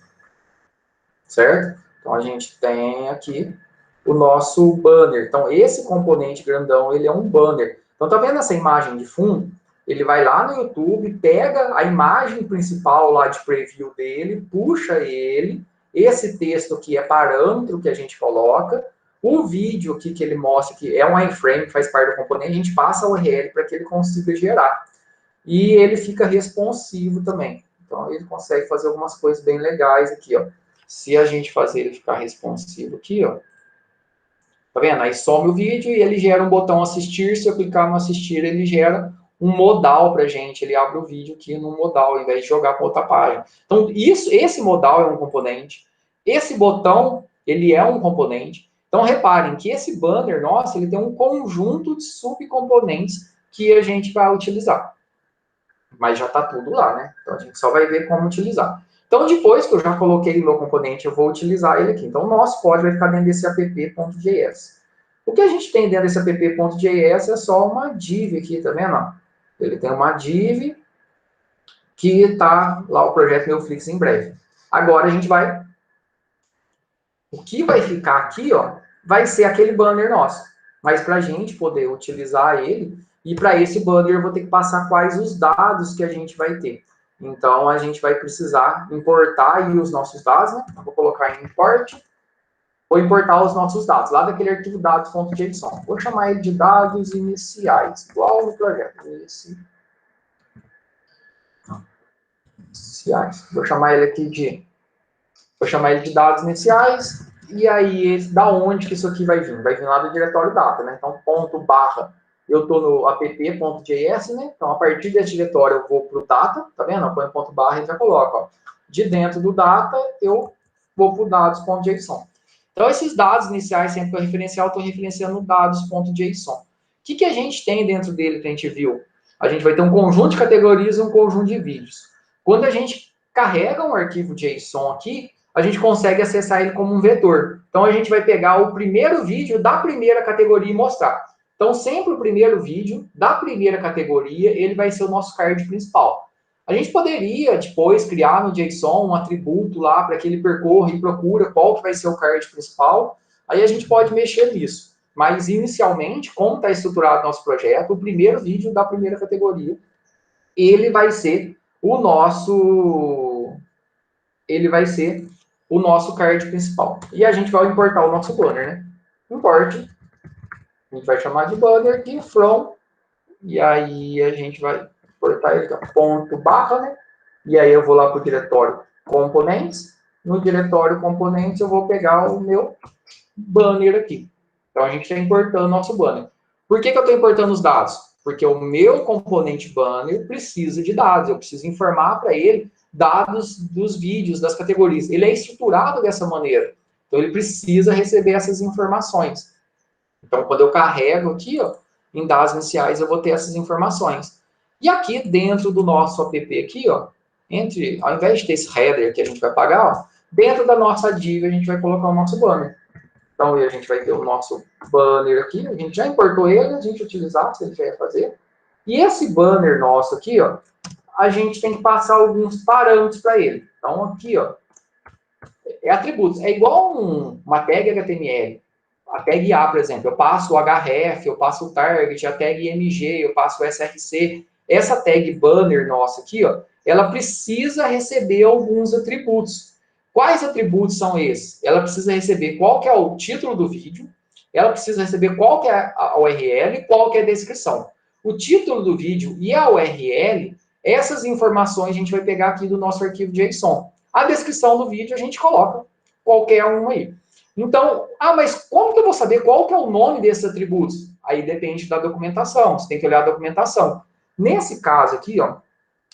Certo? Então, a gente tem aqui o nosso banner. Então, esse componente grandão, ele é um banner. Então, tá vendo essa imagem de fundo? Ele vai lá no YouTube, pega a imagem principal lá de preview dele, puxa ele, esse texto aqui é parâmetro que a gente coloca, o vídeo aqui que ele mostra que é um iframe, que faz parte do componente, a gente passa o URL para que ele consiga gerar. E ele fica responsivo também. Então, ele consegue fazer algumas coisas bem legais aqui, ó. Se a gente fazer ele ficar responsivo aqui, ó, tá vendo? Aí some o vídeo e ele gera um botão assistir. Se eu clicar no assistir, ele gera um modal pra gente. Ele abre o vídeo aqui no modal, ao invés de jogar para outra página. Então, esse modal é um componente. Esse botão, ele é um componente. Então, reparem que esse banner nosso, ele tem um conjunto de subcomponentes que a gente vai utilizar. Mas já está tudo lá, né? Então, a gente só vai ver como utilizar. Então, depois que eu já coloquei o meu componente, eu vou utilizar ele aqui. Então, o nosso código vai ficar dentro desse app.js. O que a gente tem dentro desse app.js é só uma div aqui, tá vendo? Ele tem uma div que está lá o projeto Neoflix em breve. Agora a gente vai... O que vai ficar aqui, ó, vai ser aquele banner nosso. Mas para a gente poder utilizar ele, e para esse banner eu vou ter que passar quais os dados que a gente vai ter. Então, a gente vai precisar importar aí os nossos dados, né? Eu vou colocar em import. Vou importar os nossos dados, lá daquele arquivo dados.json. Vou chamar ele de dados iniciais, igual no projeto. Iniciais. Vou chamar ele aqui de... Vou chamar ele de dados iniciais. E aí, da onde que isso aqui vai vir? Vai vir lá do diretório data, né? Então, ponto barra, eu estou no app.js, né? Então, a partir desse diretório, eu vou para o data, tá vendo? Eu ponho ponto barra e já coloco, ó. De dentro do data, eu vou para o dados.json. Então, esses dados iniciais, sempre que eu referenciar, eu estou referenciando o dados.json. O que a gente tem dentro dele que a gente viu? A gente vai ter um conjunto de categorias e um conjunto de vídeos. Quando a gente carrega um arquivo JSON aqui, a gente consegue acessar ele como um vetor. Então, a gente vai pegar o primeiro vídeo da primeira categoria e mostrar. Então, sempre o primeiro vídeo da primeira categoria, ele vai ser o nosso card principal. A gente poderia, depois, criar no JSON um atributo lá para que ele percorra e procura qual que vai ser o card principal. Aí a gente pode mexer nisso. Mas, inicialmente, como está estruturado o nosso projeto, o primeiro vídeo da primeira categoria, ele vai ser o nosso... Ele vai ser o nosso card principal. E a gente vai importar o nosso banner, né? Import. A gente vai chamar de banner aqui, from. E aí a gente vai importar ele, ponto barra, né? E aí eu vou lá para o diretório componentes. No diretório componentes eu vou pegar o meu banner aqui. Então a gente está importando o nosso banner. Por que eu estou importando os dados? Porque o meu componente banner precisa de dados. Eu preciso informar para ele dados dos vídeos, das categorias. Ele é estruturado dessa maneira. Então ele precisa receber essas informações. Então quando eu carrego aqui, ó, em dados iniciais, eu vou ter essas informações. E aqui dentro do nosso app aqui, ó, ao invés de ter esse header que a gente vai pagar, ó, dentro da nossa div a gente vai colocar o nosso banner. Então, a gente vai ter o nosso banner aqui. A gente já importou ele, a gente utilizar, se ele já ia fazer. E esse banner nosso aqui, ó, a gente tem que passar alguns parâmetros para ele. Então, aqui, ó, é atributos. É igual uma tag HTML. A tag A, por exemplo, eu passo o href, eu passo o target, a tag img, eu passo o src. Essa tag banner nossa aqui, ó, ela precisa receber alguns atributos. Quais atributos são esses? Ela precisa receber qual que é o título do vídeo, ela precisa receber qual que é a URL e qual que é a descrição. O título do vídeo e a URL, essas informações a gente vai pegar aqui do nosso arquivo JSON. A descrição do vídeo a gente coloca qualquer um aí. Então, mas como que eu vou saber qual que é o nome desses atributos? Aí depende da documentação, você tem que olhar a documentação. Nesse caso aqui, ó,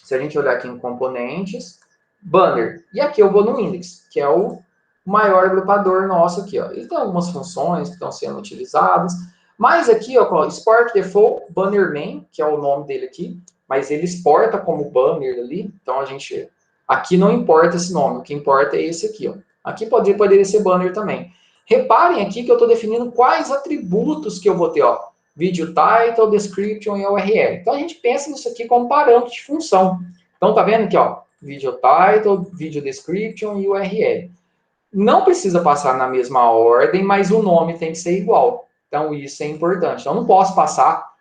se a gente olhar aqui em componentes, banner, e aqui eu vou no index, que é o maior agrupador nosso aqui, ó. Ele tem algumas funções que estão sendo utilizadas, mas aqui, ó, export default banner main, que é o nome dele aqui, mas ele exporta como banner ali, então a gente, aqui não importa esse nome, o que importa é esse aqui, ó. Aqui poderia ser banner também. Reparem aqui que eu estou definindo quais atributos que eu vou ter, ó. Video title, description e URL. Então a gente pensa nisso aqui como parâmetro de função. Então tá vendo aqui, ó, video title, video description e URL. Não precisa passar na mesma ordem, mas o nome tem que ser igual. Então isso é importante. Então não posso passar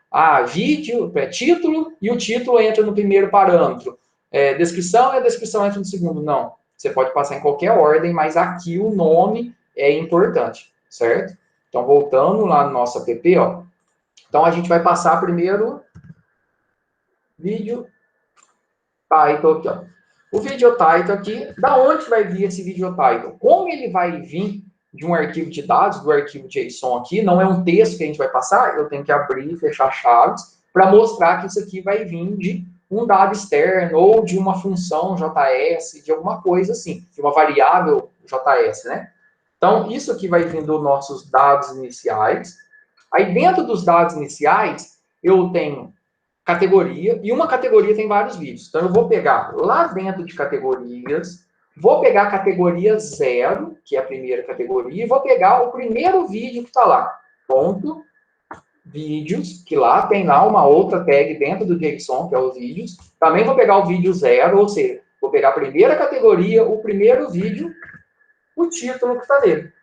vídeo, título, e o título entra no primeiro parâmetro. Descrição e a descrição entra no segundo. Não. Você pode passar em qualquer ordem, mas aqui o nome é importante, certo? Então, voltando lá no nosso app, ó. Então, a gente vai passar primeiro vídeo title aqui, ó. O video title aqui, da onde vai vir esse video title? Como ele vai vir de um arquivo de dados, do arquivo JSON aqui, não é um texto que a gente vai passar, eu tenho que abrir e fechar chaves para mostrar que isso aqui vai vir de um dado externo ou de uma função JS, de alguma coisa assim, de uma variável JS, né? Então, isso aqui vai vir dos nossos dados iniciais. Aí, dentro dos dados iniciais, eu tenho categoria, e uma categoria tem vários vídeos. Então, eu vou pegar lá dentro de categorias, vou pegar a categoria 0, que é a primeira categoria, e vou pegar o primeiro vídeo que está lá. Ponto, vídeos, que lá tem lá uma outra tag dentro do JSON, que é os vídeos. Também vou pegar o vídeo 0, ou seja, vou pegar a primeira categoria, o primeiro vídeo, o título que está nele.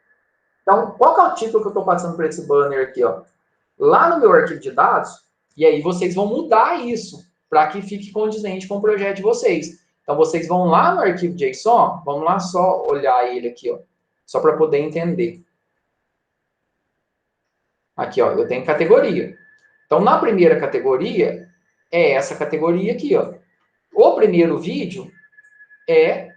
Então, qual que é o título que eu estou passando para esse banner aqui, ó? Lá no meu arquivo de dados, e aí vocês vão mudar isso para que fique condizente com o projeto de vocês. Então, vocês vão lá no arquivo JSON, vamos lá só olhar ele aqui, ó, só para poder entender. Aqui, ó, eu tenho categoria. Então, na primeira categoria, é essa categoria aqui, ó. O primeiro vídeo é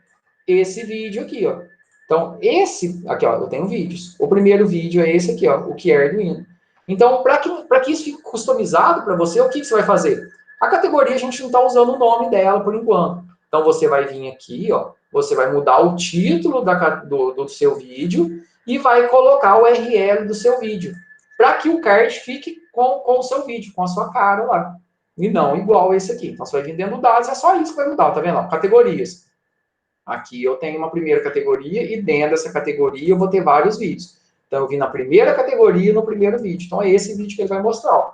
esse vídeo aqui, ó. Então, esse, aqui, ó, eu tenho vídeos. O primeiro vídeo é esse aqui, ó, o que é Arduino. Então, para que isso fique customizado para você, o que você vai fazer? A categoria a gente não está usando o nome dela por enquanto. Então, você vai vir aqui, ó, você vai mudar o título do seu vídeo e vai colocar o URL do seu vídeo, para que o card fique com o seu vídeo, com a sua cara lá. E não igual esse aqui. Então, você vai vir dentro do dados, é só isso que vai mudar, tá vendo? Ó, categorias. Aqui eu tenho uma primeira categoria e dentro dessa categoria eu vou ter vários vídeos. Então, eu vim na primeira categoria no primeiro vídeo. Então, é esse vídeo que ele vai mostrar, ó,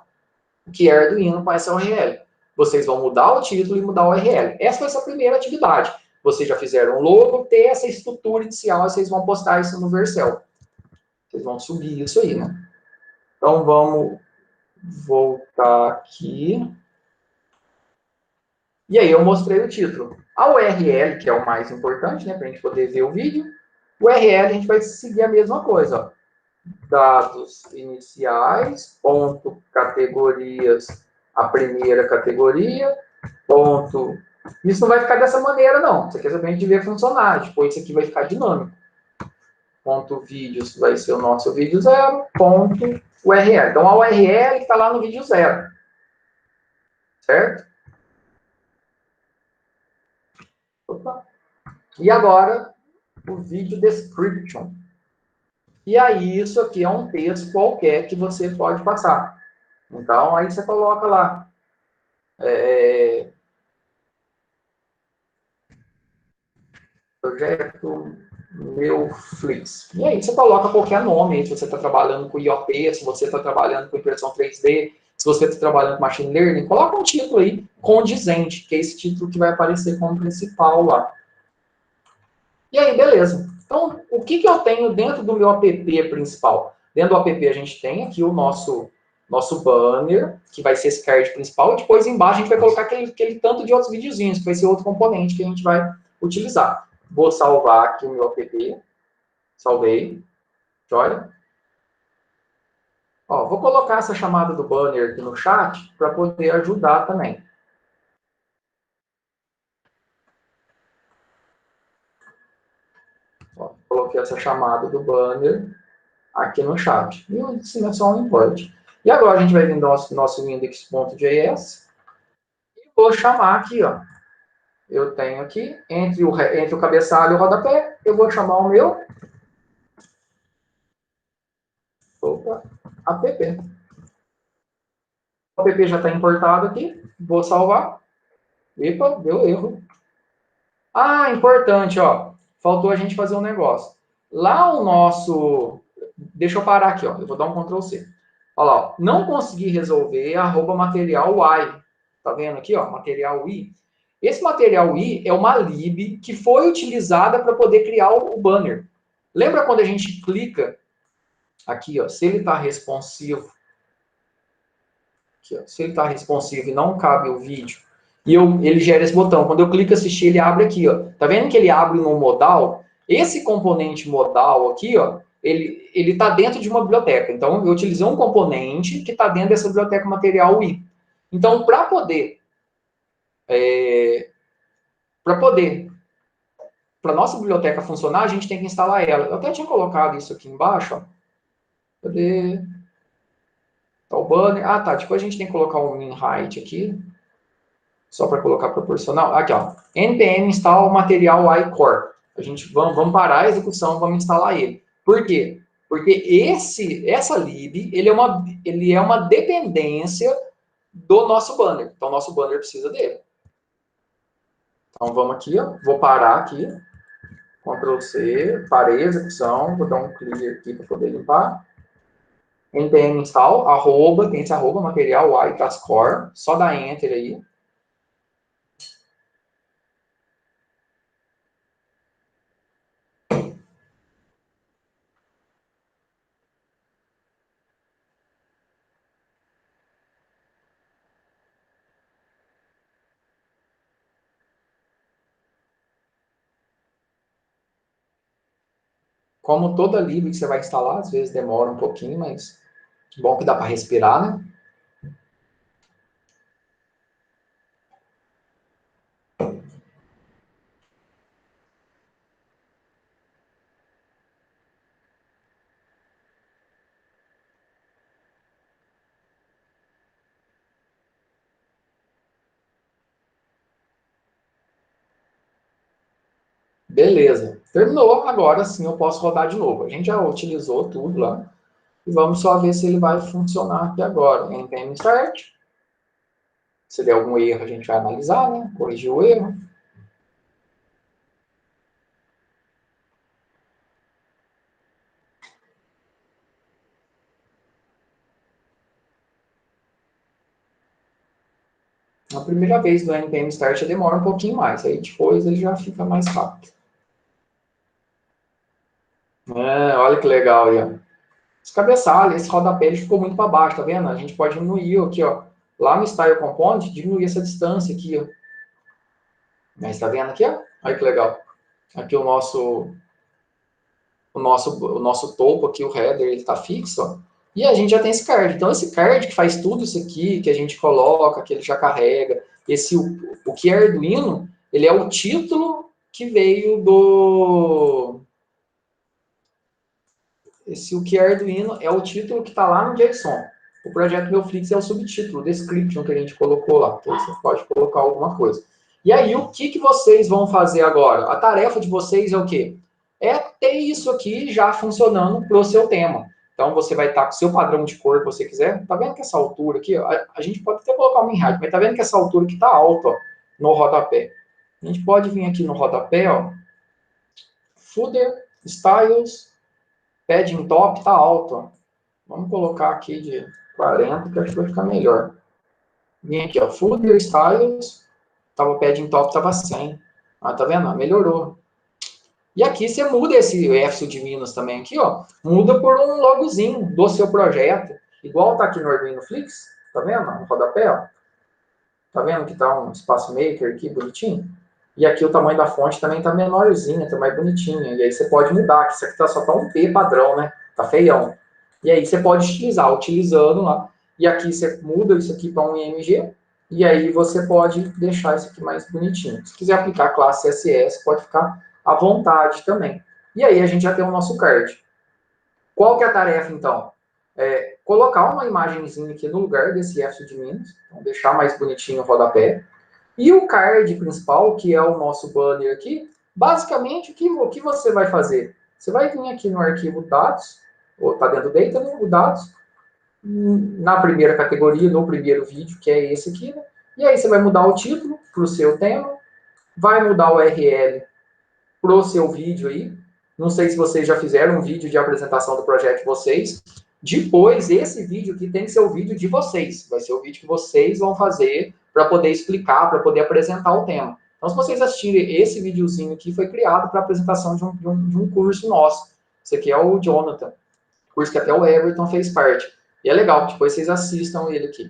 que é Arduino com essa URL. Vocês vão mudar o título e mudar o URL. Essa vai ser a primeira atividade. Vocês já fizeram o logo, ter essa estrutura inicial, vocês vão postar isso no Vercel. Vocês vão subir isso aí, né? Então, vamos voltar aqui. E aí, eu mostrei o título. A URL, que é o mais importante, né, para a gente poder ver o vídeo, o URL a gente vai seguir a mesma coisa, ó. Dados iniciais, ponto, categorias, a primeira categoria, ponto. Isso não vai ficar dessa maneira, não. Isso aqui é só para a gente ver funcionar. Depois isso aqui vai ficar dinâmico. Ponto vídeos vai ser o nosso vídeo 0, ponto URL. Então, a URL está lá no vídeo 0. Certo? Opa. E agora, o vídeo description. E aí, isso aqui é um texto qualquer que você pode passar. Então, aí você coloca lá. Projeto Neoflix. E aí você coloca qualquer nome. Se você está trabalhando com IoT, se você está trabalhando com impressão 3D, Se você está trabalhando com machine learning, coloca um título aí condizente, que é esse título que vai aparecer como principal lá. E aí, beleza. Então, o que eu tenho dentro do meu app principal? Dentro do app a gente tem aqui o nosso banner, que vai ser esse card principal, e depois embaixo a gente vai colocar aquele tanto de outros videozinhos, que vai ser outro componente que a gente vai utilizar. Vou salvar aqui o meu app. Salvei. Joia. Ó, vou colocar essa chamada do banner aqui no chat para poder ajudar também. Ó, coloquei essa chamada do banner aqui no chat. E o ensino é só um import. E agora a gente vai vir no nosso index.js e vou chamar aqui, ó. Eu tenho aqui, entre o cabeçalho e o rodapé, eu vou chamar o meu app. O app já está importado aqui. Vou salvar. Epa, deu erro. Ah, importante, ó. Faltou a gente fazer um negócio. Lá o nosso... Deixa eu parar aqui, ó. Eu vou dar um Ctrl C. Olha lá, ó. Não consegui resolver @material y. Tá vendo aqui, ó? Material y. Esse material y é uma lib que foi utilizada para poder criar o banner. Lembra quando a gente clica aqui, ó, se ele está responsivo, aqui, ó, se ele está responsivo e não cabe o vídeo, e ele gera esse botão. Quando eu clico assistir, ele abre aqui, ó. Tá vendo que ele abre no modal? Esse componente modal aqui, ó, ele está dentro de uma biblioteca. Então, eu utilizei um componente que está dentro dessa biblioteca material UI. Então, para poder para nossa biblioteca funcionar, a gente tem que instalar ela. Eu até tinha colocado isso aqui embaixo, ó. Cadê? Tá o banner. Ah, tá. Depois a gente tem que colocar um min height aqui. Só para colocar proporcional. Aqui, ó. npm install material iCore. A gente vamos parar a execução, vamos instalar ele. Por quê? Porque essa lib, ele é uma dependência do nosso banner. Então, o nosso banner precisa dele. Então, vamos aqui, ó. Vou parar aqui. Ctrl C, parei a execução. Vou dar um clear aqui para poder limpar. npm install, tem esse material iCore. Só dá enter aí. Como toda lib que você vai instalar, às vezes demora um pouquinho, mas bom que dá para respirar, né? Beleza. Terminou. Agora sim eu posso rodar de novo. A gente já utilizou tudo lá. E vamos só ver se ele vai funcionar aqui agora. npm start. Se der algum erro, a gente vai analisar, né? Corrigir o erro. Na primeira vez do npm start demora um pouquinho mais. Aí depois ele já fica mais rápido. Olha que legal aí, ó. Esse cabeçalho, esse rodapé, ele ficou muito para baixo, tá vendo? A gente pode diminuir aqui, ó. Lá no Style Component, diminuir essa distância aqui, ó. Mas tá vendo aqui, ó? Olha que legal. Aqui o nosso topo aqui, o header, ele está fixo, ó, e a gente já tem esse card. Então, esse card que faz tudo isso aqui, que a gente coloca, que ele já carrega, o que é Arduino, ele é o título que veio do... o que é Arduino é o título que está lá no JSON. O projeto Neoflix é o subtítulo, o description que a gente colocou lá. Então, você pode colocar alguma coisa. E aí, o que vocês vão fazer agora? A tarefa de vocês é o quê? É ter isso aqui já funcionando para o seu tema. Então, você vai estar com o seu padrão de cor que você quiser. Tá vendo que essa altura aqui, ó, a gente pode até colocar um min-height, mas tá vendo que essa altura aqui tá alta, ó, no rodapé. A gente pode vir aqui no rodapé, ó, footer, styles, padding top tá alto, ó. Vamos colocar aqui de 40, que acho que vai ficar melhor. Vem aqui, ó, Footer, Styles, tava o padding top, tava 100. Ah, tá vendo? Melhorou. E aqui você muda esse F de Minas também aqui, ó. Muda por um logozinho do seu projeto. Igual tá aqui no Arduino Flix. Tá vendo? No rodapé, ó. Tá vendo que tá um espaço maker aqui, bonitinho? E aqui o tamanho da fonte também tá menorzinha, tá mais bonitinha. E aí você pode mudar, que isso aqui só tá um P padrão, né? Tá feião. E aí você pode utilizar, utilizando lá. E aqui você muda isso aqui para um IMG. E aí você pode deixar isso aqui mais bonitinho. Se quiser aplicar a classe CSS, pode ficar à vontade também. E aí a gente já tem o nosso card. Qual que é a tarefa, então? Colocar uma imagenzinha aqui no lugar desse F de Minas. Então, deixar mais bonitinho o rodapé. E o card principal, que é o nosso banner aqui, basicamente, o que você vai fazer? Você vai vir aqui no arquivo dados, ou está dentro do data, né, o dados, na primeira categoria, no primeiro vídeo, que é esse aqui, né? E aí você vai mudar o título para o seu tema, vai mudar o URL para o seu vídeo aí. Não sei se vocês já fizeram um vídeo de apresentação do projeto de vocês. Depois, esse vídeo aqui tem que ser o vídeo de vocês. Vai ser o vídeo que vocês vão fazer para poder explicar, para poder apresentar o tema. Então, se vocês assistirem esse videozinho aqui, foi criado para apresentação de um curso nosso. Esse aqui é o Jonathan, curso que até o Everton fez parte. E é legal, depois vocês assistam ele aqui.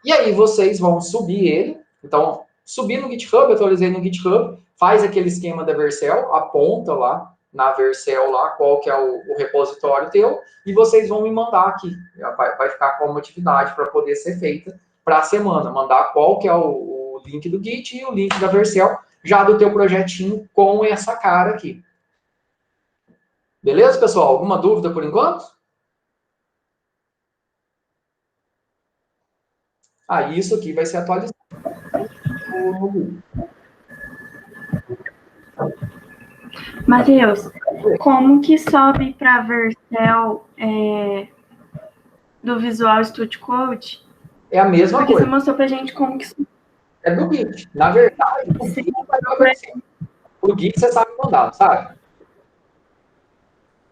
E aí vocês vão subir ele. Então, subir no GitHub, eu atualizei no GitHub, faz aquele esquema da Vercel, aponta lá na Vercel lá qual que é o repositório teu, e vocês vão me mandar aqui. Vai ficar como atividade para poder ser feita para a semana. Mandar qual que é o link do Git e o link da Vercel, já do teu projetinho com essa cara aqui. Beleza, pessoal? Alguma dúvida por enquanto? Isso aqui vai ser atualizado. Matheus, como que sobe para a Vercel do Visual Studio Code? É a mesma Porque coisa. você mostrou pra gente como que sobe. É do Git. Na verdade, o Git vai aparecer. O Git você sabe mandar, sabe?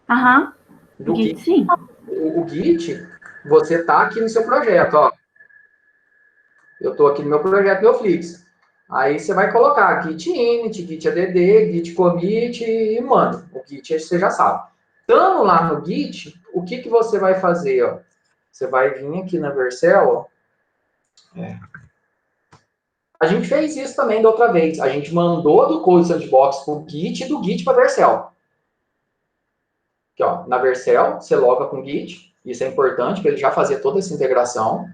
Aham. Do Git, sim. O Git, você tá aqui no seu projeto, ó. Eu tô aqui no meu projeto, meu Flix. Aí você vai colocar Git init, Git add, Git commit e manda. O Git você já sabe. Estando lá no Git, o que você vai fazer, ó? Você vai vir aqui na Vercel, ó. A gente fez isso também da outra vez. A gente mandou do Code Sandbox para o Git e do Git para a Vercel. Aqui, ó, na Vercel, você loga com o Git. Isso é importante para ele já fazer toda essa integração.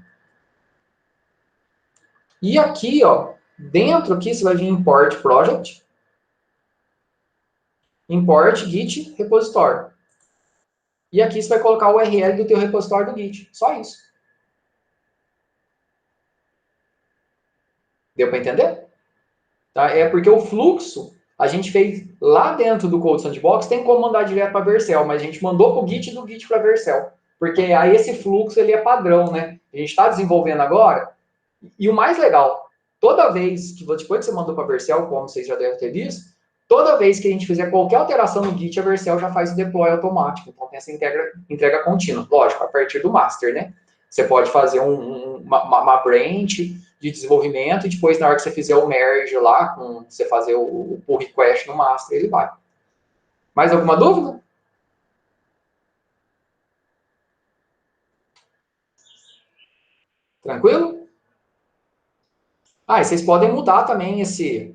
E aqui, ó, dentro aqui, você vai vir import project, import git repositório. E aqui você vai colocar o URL do teu repositório do Git. Só isso. Deu para entender? Tá? É porque o fluxo a gente fez lá dentro do Code Sandbox, tem como mandar direto para a Vercel, mas a gente mandou para o Git do Git para a Vercel. Porque aí esse fluxo ele é padrão, né? A gente está desenvolvendo agora. E o mais legal, toda vez que, depois que você mandou para a Vercel, como vocês já devem ter visto, toda vez que a gente fizer qualquer alteração no Git, a Vercel já faz o deploy automático. Então tem essa entrega contínua. Lógico, a partir do master, né? Você pode fazer uma branch de desenvolvimento e depois, na hora que você fizer o merge lá, com você fazer o pull request no master, ele vai. Mais alguma dúvida? Tranquilo? E vocês podem mudar também esse,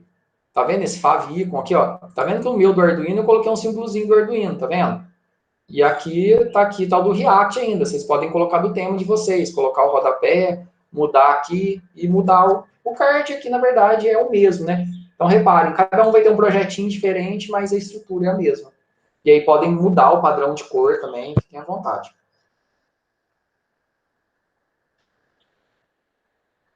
tá vendo esse favicon aqui, ó? Tá vendo que no meu do Arduino eu coloquei um símbolozinho do Arduino, tá vendo? E aqui tá o do React ainda. Vocês podem colocar do tema de vocês, colocar o rodapé, mudar aqui e mudar o card aqui, na verdade, é o mesmo, né? Então, reparem, cada um vai ter um projetinho diferente, mas a estrutura é a mesma. E aí podem mudar o padrão de cor também, fiquem à vontade.